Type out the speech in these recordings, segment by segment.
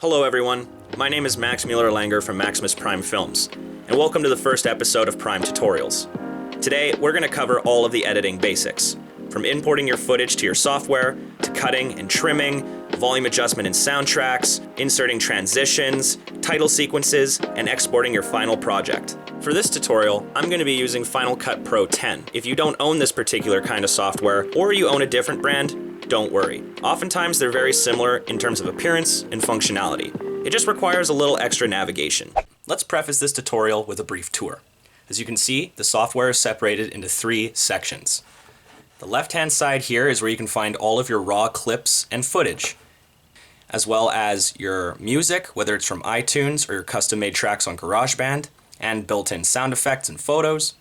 Hello everyone, my name is Max Mueller-Langer from Maximus Prime Films, and welcome to the first episode of Prime Tutorials. Today, we're going to cover all of the editing basics, from importing your footage to your software, to cutting and trimming, volume adjustment in soundtracks, inserting transitions, title sequences, and exporting your final project. For this tutorial, I'm going to be using Final Cut Pro 10. If you don't own this particular kind of software, or you own a different brand, don't worry. Oftentimes they're very similar in terms of appearance and functionality. It just requires a little extra navigation. Let's preface this tutorial with a brief tour. As you can see, the software is separated into 3 sections. The left-hand side here is where you can find all of your raw clips and footage, as well as your music, whether it's from iTunes or your custom-made tracks on GarageBand, and built-in sound effects and photos,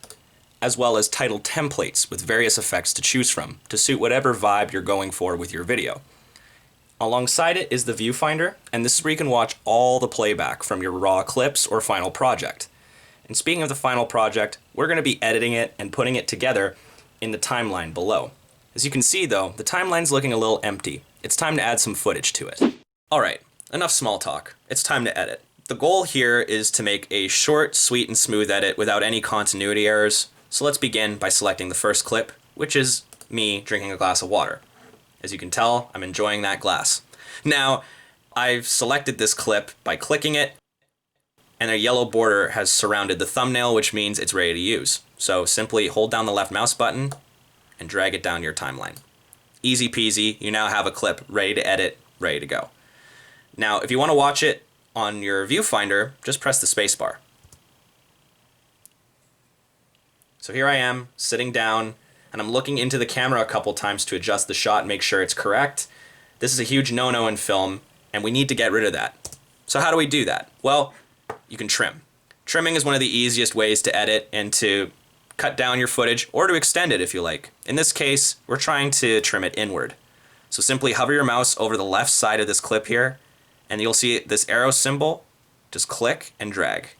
as well as title templates with various effects to choose from to suit whatever vibe you're going for with your video. Alongside it is the viewfinder, and this is where you can watch all the playback from your raw clips or final project. And speaking of the final project, we're going to be editing it and putting it together in the timeline below. As you can see though, the timeline's looking a little empty. It's time to add some footage to it. Alright, enough small talk. It's time to edit. The goal here is to make a short, sweet, and smooth edit without any continuity errors. So let's begin by selecting the first clip, which is me drinking a glass of water. As you can tell, I'm enjoying that glass. Now, I've selected this clip by clicking it, and a yellow border has surrounded the thumbnail, which means it's ready to use. So simply hold down the left mouse button and drag it down your timeline. Easy peasy, you now have a clip ready to edit, ready to go. Now, if you want to watch it on your viewfinder, just press the spacebar. So here I am, sitting down, and I'm looking into the camera a couple times to adjust the shot and make sure it's correct. This is a huge no-no in film, and we need to get rid of that. So how do we do that? Well, you can trim. Trimming is one of the easiest ways to edit and to cut down your footage, or to extend it if you like. In this case, we're trying to trim it inward. So simply hover your mouse over the left side of this clip here, and you'll see this arrow symbol. Just click and drag.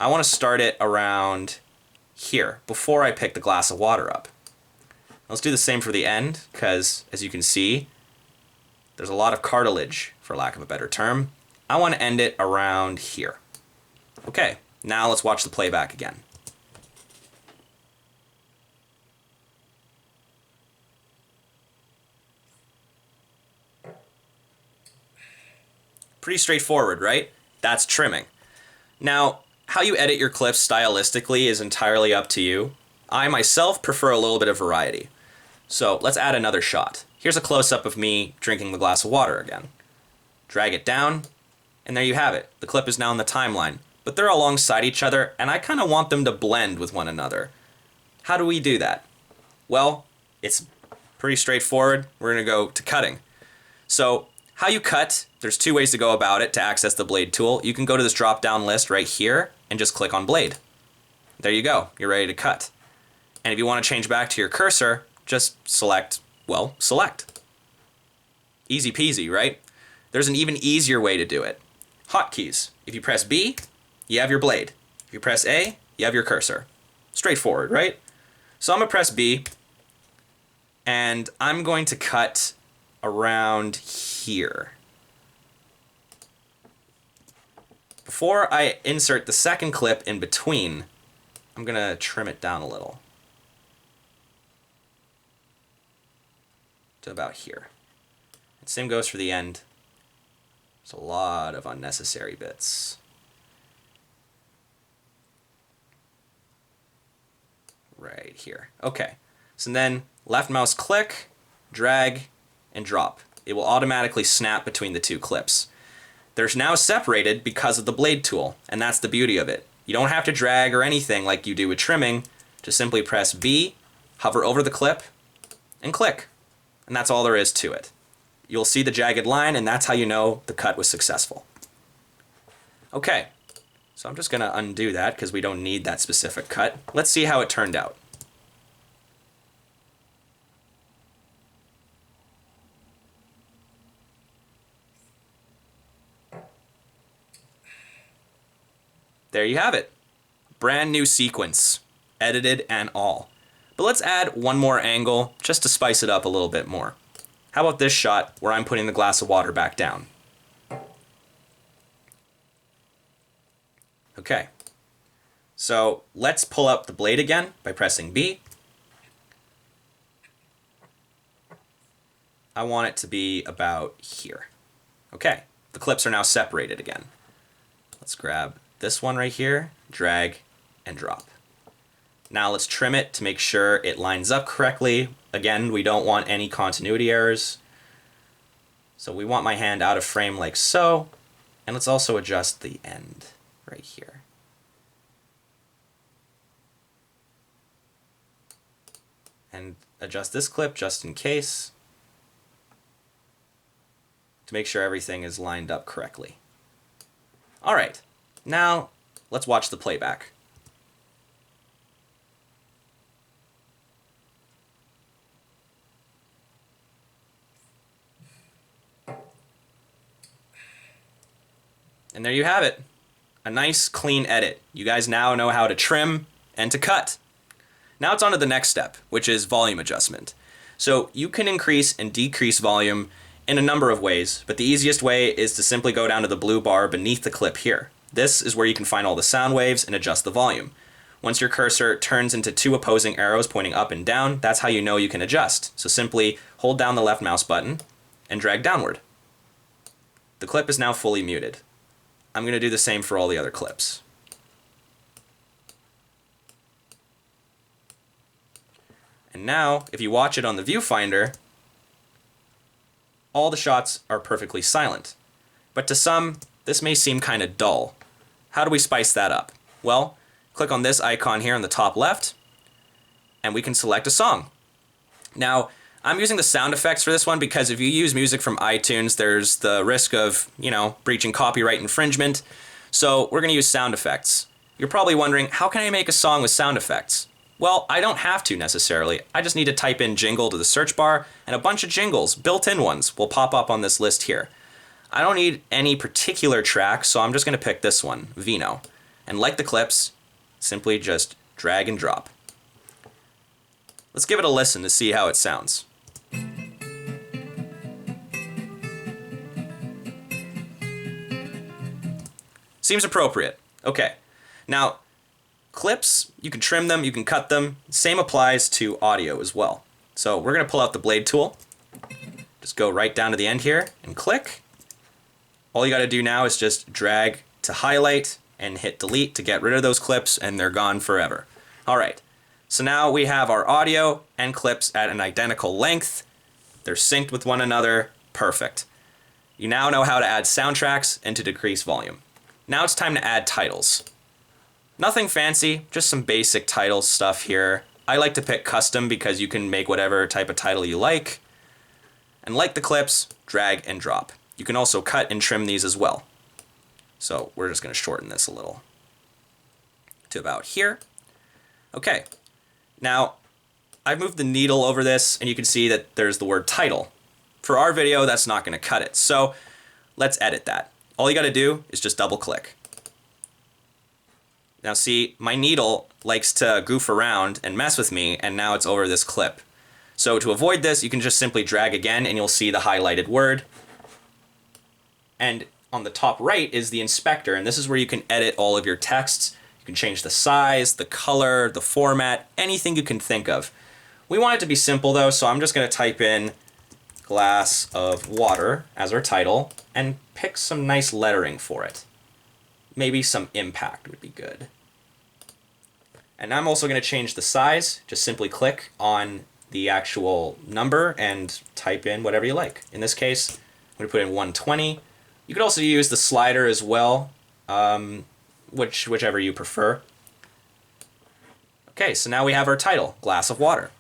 I want to start it around here before I pick the glass of water up. Let's do the same for the end, because as you can see, there's a lot of cartilage, for lack of a better term. I want to end it around here. Okay, now let's watch the playback again. Pretty straightforward, right? That's trimming. Now, how you edit your clips stylistically is entirely up to you. I myself prefer a little bit of variety. So let's add another shot. Here's a close-up of me drinking the glass of water again. Drag it down, and there you have it. The clip is now in the timeline, but they're alongside each other, and I kind of want them to blend with one another. How do we do that? Well, it's pretty straightforward. We're going to go to cutting. So how you cut, there's 2 ways to go about it to access the blade tool. You can go to this drop-down list right here and just click on blade. There you go, you're ready to cut. And if you want to change back to your cursor, just select, well, select. Easy peasy, right? There's an even easier way to do it. Hotkeys. If you press B, you have your blade. If you press A, you have your cursor. Straightforward, right? So I'm going to press B, and I'm going to cut around here. Before I insert the second clip in between, I'm going to trim it down a little to about here. And same goes for the end. There's a lot of unnecessary bits. Right here. Okay. So then left mouse click, drag, and drop. It will automatically snap between the 2 clips. They're now separated because of the blade tool, and that's the beauty of it. You don't have to drag or anything like you do with trimming. Just simply press B, hover over the clip, and click. And that's all there is to it. You'll see the jagged line, and that's how you know the cut was successful. Okay, so I'm just going to undo that because we don't need that specific cut. Let's see how it turned out. There you have it. Brand new sequence, edited and all. But let's add one more angle just to spice it up a little bit more. How about this shot where I'm putting the glass of water back down? Okay, so let's pull up the blade again by pressing B. I want it to be about here. Okay, the clips are now separated again. Let's grab this one right here, drag and drop. Now let's trim it to make sure it lines up correctly. Again, we don't want any continuity errors. So we want my hand out of frame like so. And let's also adjust the end right here. And adjust this clip just in case, to make sure everything is lined up correctly. All right, now let's watch the playback. And there you have it. A nice clean edit. You guys now know how to trim and to cut. Now it's on to the next step, which is volume adjustment. So you can increase and decrease volume in a number of ways, but the easiest way is to simply go down to the blue bar beneath the clip here. This is where you can find all the sound waves and adjust the volume. Once your cursor turns into two opposing arrows pointing up and down, that's how you know you can adjust. So simply hold down the left mouse button and drag downward. The clip is now fully muted. I'm going to do the same for all the other clips. And now, if you watch it on the viewfinder, all the shots are perfectly silent. But to some, this may seem kind of dull. How do we spice that up? Well, click on this icon here on the top left, and we can select a song. Now, I'm using the sound effects for this one because if you use music from iTunes, there's the risk of, breaching copyright infringement. So we're going to use sound effects. You're probably wondering, how can I make a song with sound effects? Well, I don't have to necessarily. I just need to type in jingle to the search bar, and a bunch of jingles, built-in ones, will pop up on this list here. I don't need any particular track, so I'm just going to pick this one, Vino. And like the clips, simply just drag and drop. Let's give it a listen to see how it sounds. Seems appropriate. Okay. Now, clips, you can trim them, you can cut them. Same applies to audio as well. So we're going to pull out the blade tool. Just go right down to the end here and click. All you got to do now is just drag to highlight and hit delete to get rid of those clips, and they're gone forever. All right. So now we have our audio and clips at an identical length. They're synced with one another. Perfect. You now know how to add soundtracks and to decrease volume. Now it's time to add titles. Nothing fancy, just some basic title stuff here. I like to pick custom because you can make whatever type of title you like. And like the clips, drag and drop. You can also cut and trim these as well. So we're just going to shorten this a little to about here. Okay. Now, I've moved the needle over this, and you can see that there's the word title. For our video, that's not going to cut it. So let's edit that. All you got to do is just double click. Now see, my needle likes to goof around and mess with me, and now it's over this clip. So to avoid this, you can just simply drag again, and you'll see the highlighted word. And on the top right is the inspector, and this is where you can edit all of your texts. You can change the size, the color, the format, anything you can think of. We want it to be simple though, so I'm just going to type in glass of water as our title and pick some nice lettering for it. Maybe some impact would be good. And I'm also going to change the size. Just simply click on the actual number and type in whatever you like. In this case, I'm going to put in 120. You could also use the slider as well, whichever you prefer. Okay, so now we have our title, Glass of Water.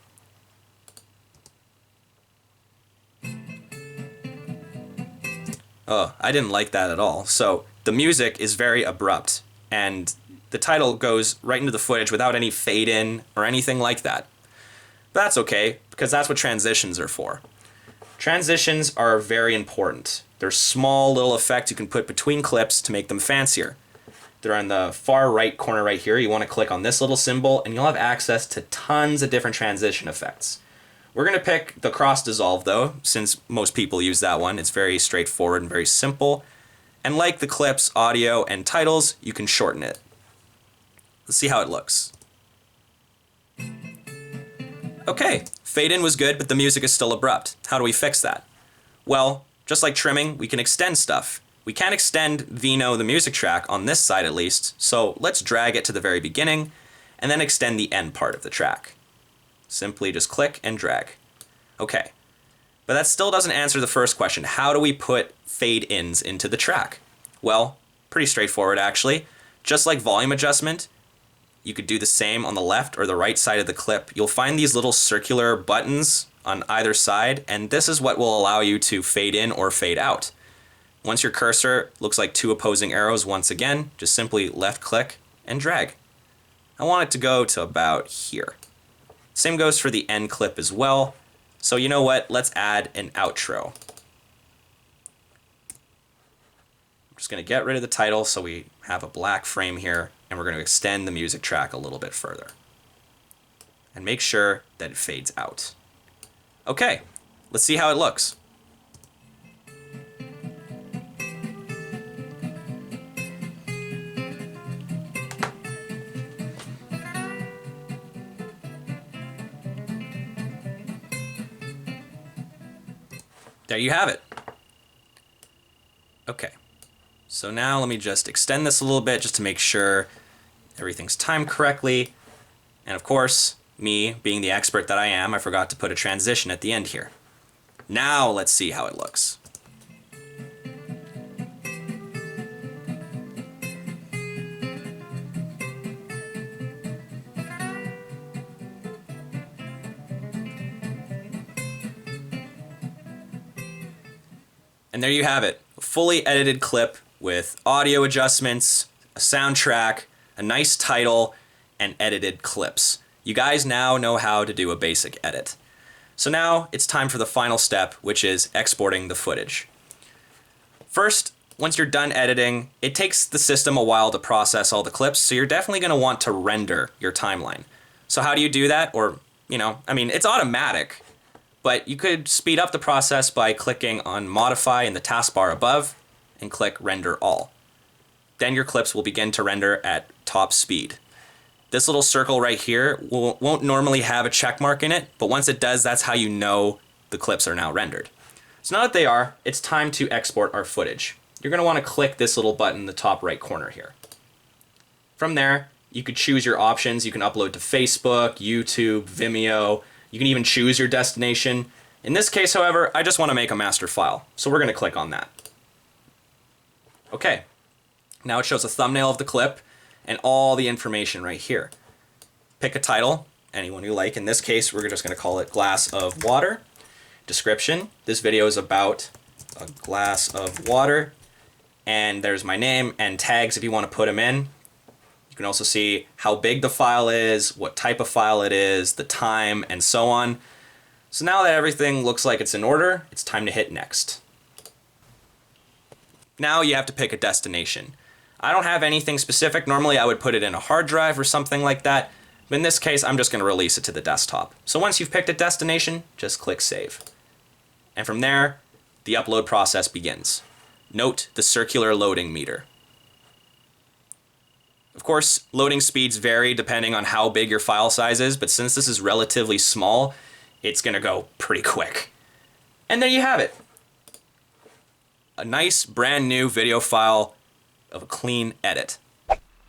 Oh, I didn't like that at all. So the music is very abrupt, and the title goes right into the footage without any fade in or anything like that. But that's okay, because that's what transitions are for. Transitions are very important. They're small little effects you can put between clips to make them fancier. They're on the far right corner right here. You want to click on this little symbol, and you'll have access to tons of different transition effects. We're going to pick the cross dissolve though, since most people use that one. It's very straightforward and very simple. And like the clips, audio, and titles, you can shorten it. Let's see how it looks. Okay, fade in was good, but the music is still abrupt. How do we fix that? Well, just like trimming, we can extend stuff. We can't extend Vino, the music track, on this side at least, so let's drag it to the very beginning, and then extend the end part of the track. Simply just click and drag. Okay, but that still doesn't answer the first question. How do we put fade-ins into the track? Well, pretty straightforward actually. Just like volume adjustment, you could do the same on the left or the right side of the clip. You'll find these little circular buttons on either side, and this is what will allow you to fade in or fade out. Once your cursor looks like two opposing arrows once again, just simply left click and drag. I want it to go to about here. Same goes for the end clip as well. So you know what, let's add an outro. I'm just gonna get rid of the title so we have a black frame here, and we're gonna extend the music track a little bit further. And make sure that it fades out. Okay, let's see how it looks. There you have it. Okay, so now let me just extend this a little bit just to make sure everything's timed correctly. And of course, me being the expert that I am, I forgot to put a transition at the end here. Now let's see how it looks. And there you have it, a fully edited clip with audio adjustments, a soundtrack, a nice title, and edited clips. You guys now know how to do a basic edit. So now it's time for the final step, which is exporting the footage. First, once you're done editing, it takes the system a while to process all the clips, so you're definitely going to want to render your timeline. So how do you do that? Or, it's automatic. But you could speed up the process by clicking on Modify in the taskbar above and click Render All. Then your clips will begin to render at top speed. This little circle right here won't normally have a check mark in it, but once it does, that's how you know the clips are now rendered. So now that they are, it's time to export our footage. You're going to want to click this little button in the top right corner here. From there, you could choose your options. You can upload to Facebook, YouTube, Vimeo. You can even choose your destination. In this case, however, I just want to make a master file, so we're going to click on that. Okay, now it shows a thumbnail of the clip and all the information right here. Pick a title, anyone you like. In this case, we're just going to call it Glass of Water. Description, this video is about a glass of water. And there's my name and tags if you want to put them in. You can also see how big the file is, what type of file it is, the time, and so on. So now that everything looks like it's in order, it's time to hit next. Now you have to pick a destination. I don't have anything specific. Normally I would put it in a hard drive or something like that, but in this case I'm just going to release it to the desktop. So once you've picked a destination, just click Save. And from there, the upload process begins. Note the circular loading meter. Of course, loading speeds vary depending on how big your file size is, but since this is relatively small, it's going to go pretty quick. And there you have it. A nice brand new video file of a clean edit.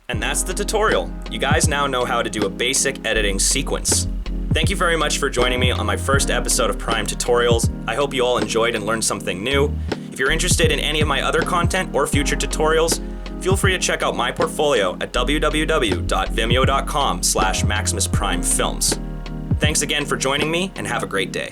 And that's the tutorial. You guys now know how to do a basic editing sequence. Thank you very much for joining me on my first episode of Prime Tutorials. I hope you all enjoyed and learned something new. If you're interested in any of my other content or future tutorials, feel free to check out my portfolio at www.vimeo.com/MaximusPrimeFilms. Thanks again for joining me, and have a great day.